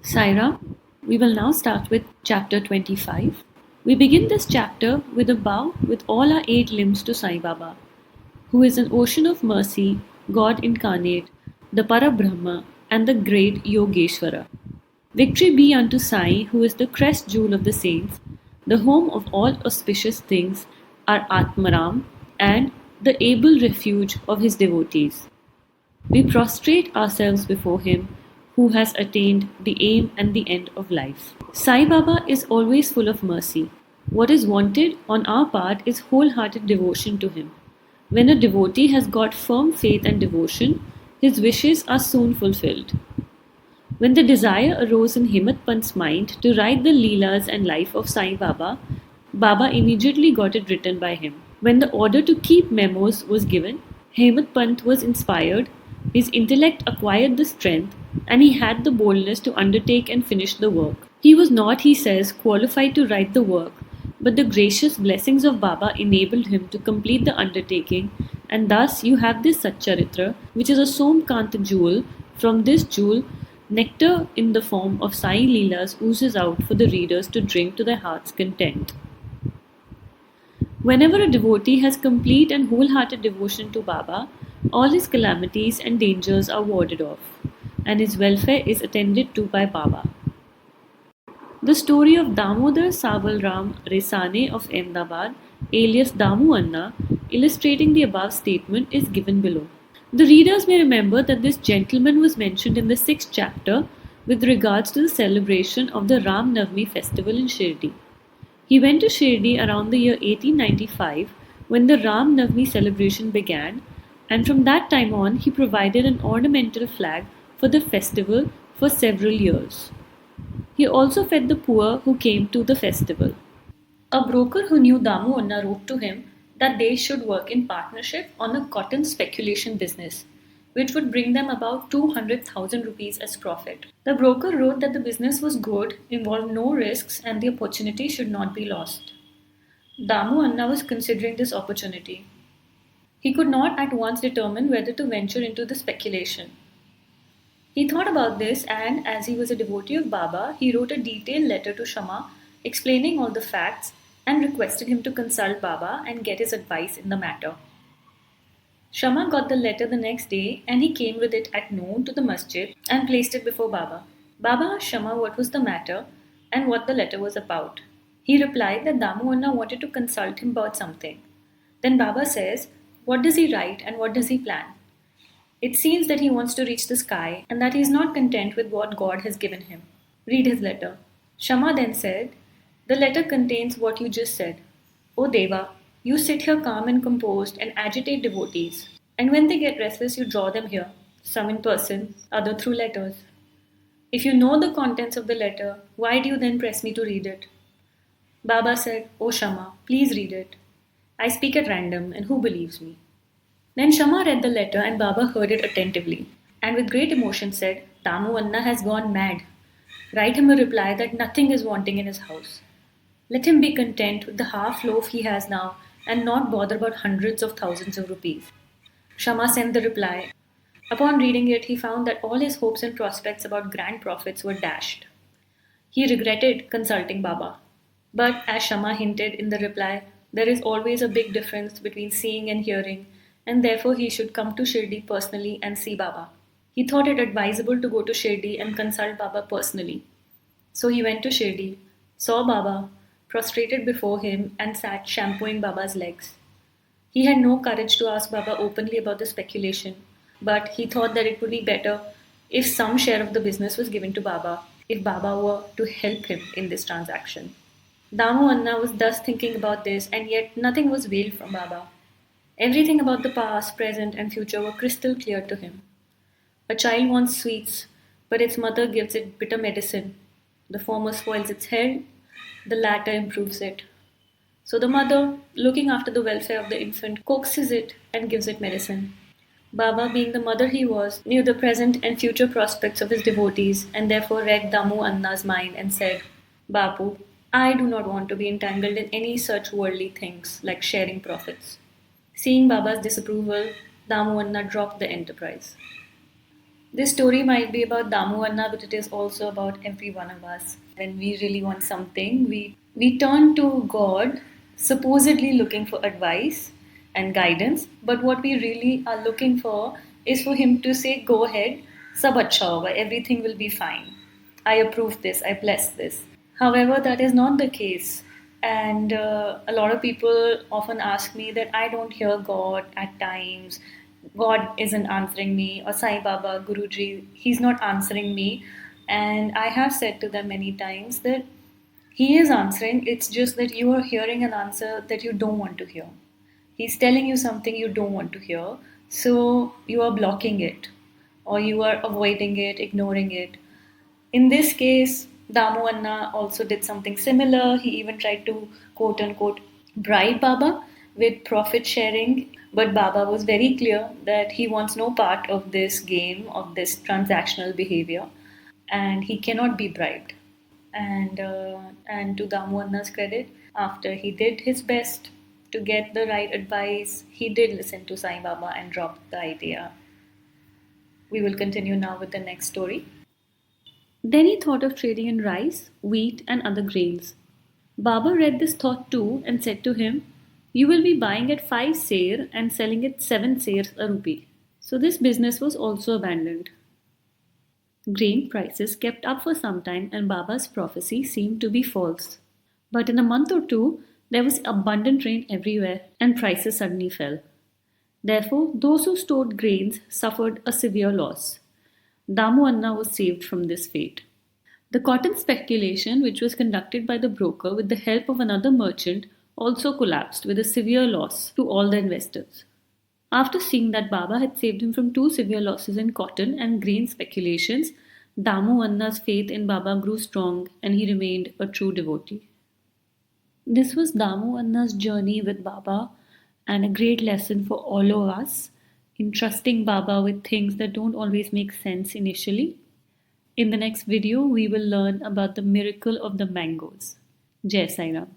Sai Ram, we will now start with chapter 25. We begin this chapter with a bow with all our 8 limbs to Sai Baba, who is an ocean of mercy, God incarnate, the Parabrahma, and the great Yogeshwara. Victory be unto Sai, who is the crest jewel of the saints, the home of all auspicious things, our Atmaram, and the able refuge of his devotees. We prostrate ourselves before him who has attained the aim and the end of life. Sai Baba is always full of mercy. What is wanted on our part is wholehearted devotion to him. When a devotee has got firm faith and devotion, his wishes are soon fulfilled. When the desire arose in Himmat Pant's mind to write the Leelas and life of Sai Baba, Baba immediately got it written by him. When the order to keep memos was given, Hemant Pant was inspired, his intellect acquired the strength, and he had the boldness to undertake and finish the work. He was not, he says, qualified to write the work, but the gracious blessings of Baba enabled him to complete the undertaking, and thus you have this Satcharitra, which is a Somkant jewel. From this jewel, nectar in the form of Sai Leelas oozes out for the readers to drink to their heart's content. Whenever a devotee has complete and wholehearted devotion to Baba, all his calamities and dangers are warded off, and his welfare is attended to by Baba. The story of Damodar Sai Ram Resane of Ahmedabad, alias Damu Anna, illustrating the above statement, is given below. The readers may remember that this gentleman was mentioned in the 6th chapter with regards to the celebration of the Ram Navami festival in Shirdi. He went to Shirdi around the year 1895 when the Ram Navami celebration began, and from that time on he provided an ornamental flag for the festival for several years. He also fed the poor who came to the festival. A broker who knew Damu Anna wrote to him that they should work in partnership on a cotton speculation business, which would bring them about 200,000 rupees as profit. The broker wrote that the business was good, involved no risks, and the opportunity should not be lost. Damu Anna was considering this opportunity. He could not at once determine whether to venture into the speculation. He thought about this, and as he was a devotee of Baba, he wrote a detailed letter to Shama explaining all the facts and requested him to consult Baba and get his advice in the matter. Shama got the letter the next day, and he came with it at noon to the masjid and placed it before Baba. Baba asked Shama what was the matter and what the letter was about. He replied that Damu Anna wanted to consult him about something. Then Baba says, what does he write and what does he plan? It seems that he wants to reach the sky and that he is not content with what God has given him. Read his letter. Shama then said, the letter contains what you just said. O Deva, you sit here calm and composed and agitate devotees. And when they get restless, you draw them here, some in person, other through letters. If you know the contents of the letter, why do you then press me to read it? Baba said, O Shama, please read it. I speak at random, and who believes me? Then Shama read the letter and Baba heard it attentively, and with great emotion said, Damu Anna has gone mad. Write him a reply that nothing is wanting in his house. Let him be content with the half loaf he has now and not bother about hundreds of thousands of rupees. Shama sent the reply. Upon reading it, he found that all his hopes and prospects about grand profits were dashed. He regretted consulting Baba. But as Shama hinted in the reply, there is always a big difference between seeing and hearing, and therefore he should come to Shirdi personally and see Baba. He thought it advisable to go to Shirdi and consult Baba personally. So he went to Shirdi, saw Baba, prostrated before him, and sat shampooing Baba's legs. He had no courage to ask Baba openly about the speculation, but he thought that it would be better if some share of the business was given to Baba, if Baba were to help him in this transaction. Damu Anna was thus thinking about this, and yet nothing was veiled from Baba. Everything about the past, present, and future were crystal clear to him. A child wants sweets, but its mother gives it bitter medicine. The former spoils its health, the latter improves it. So the mother, looking after the welfare of the infant, coaxes it and gives it medicine. Baba, being the mother he was, knew the present and future prospects of his devotees and therefore read Damu Anna's mind and said, Bapu, I do not want to be entangled in any such worldly things like sharing profits. Seeing Baba's disapproval, Damu Anna dropped the enterprise. This story might be about Damu Anna, but it is also about every one of us. When we really want something, we turn to God, supposedly looking for advice and guidance. But what we really are looking for is for Him to say, "Go ahead, sab acha hoga, everything will be fine. I approve this, I bless this." However, that is not the case. And a lot of people often ask me that I don't hear God at times. God isn't answering me, or Sai Baba, Guruji, he's not answering me. And I have said to them many times that he is answering, it's just that you are hearing an answer that you don't want to hear. He's telling you something you don't want to hear, so you are blocking it, or you are avoiding it, ignoring it. In this case, Damu Anna also did something similar. He even tried to quote unquote bribe Baba with profit sharing, but Baba was very clear that he wants no part of this game, of this transactional behavior, and he cannot be bribed. And to Damu Anna's credit, after he did his best to get the right advice, he did listen to Sai Baba and dropped the idea. We will continue now with the next story. Then he thought of trading in rice, wheat, and other grains. Baba read this thought too and said to him, "You will be buying at 5 seir and selling at 7 seirs a rupee." So this business was also abandoned. Grain prices kept up for some time and Baba's prophecy seemed to be false. But in a month or two, there was abundant rain everywhere and prices suddenly fell. Therefore, those who stored grains suffered a severe loss. Damu Anna was saved from this fate. The cotton speculation, which was conducted by the broker with the help of another merchant, also collapsed with a severe loss to all the investors. After seeing that Baba had saved him from two severe losses in cotton and grain speculations, Damu Anna's faith in Baba grew strong and he remained a true devotee. This was Damu Anna's journey with Baba and a great lesson for all of us in trusting Baba with things that don't always make sense initially. In the next video, we will learn about the miracle of the mangoes. Jai Sai Ram.